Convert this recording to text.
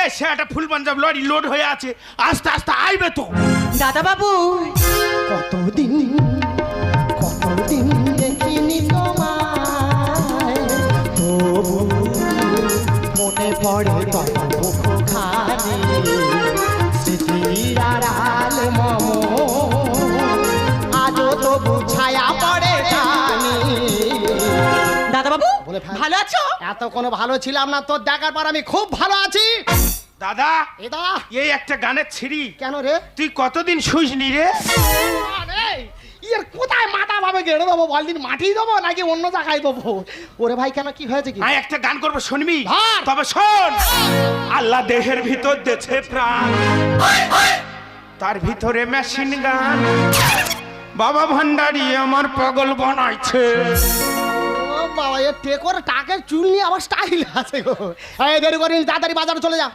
এই সে একটা ফুল Punjab lorry load হয়ে আছে, আস্তে আস্তে আইবে তো। দাদা বাবু কতদিন দেখিনি তোমায়, তবু মনে পড়ে কতখানি স্মৃতির আড়াল মম, আজও তবু ছায়া পড়ে জানি। দাদা বাবু বলে ফেল। ভালো আছো? এত কোনো ভালো ছিলাম না, তোর দেখার পর আমি খুব ভালো আছি। দাদা এটা এই একটা গানের ছিড়ি, কেন রে? তুই কতদিন শুইসনি রে? আরে এর কোথায় মাথা ভাবে গেড়ে দেবো, বলদিন মাটি দেবো নাকি অন্য জায়গায় দেবো? ওরে ভাই কেন, কি হয়েছে কি? আমি একটা গান করবো, শুনবি? ধর। তবে শোন। আল্লাহ দেহের ভিতর দেছে প্রাণ, তার ভিতরে মেশিন গান, বাবা ভান্ডারি আমার পাগল বানাইছে। ও বাবা, এর টেকর টাকের চুল নিয়ে আবার স্টাইল আছে গো। এই দেরি করিস, তাড়াতাড়ি বাজারে চলে যা।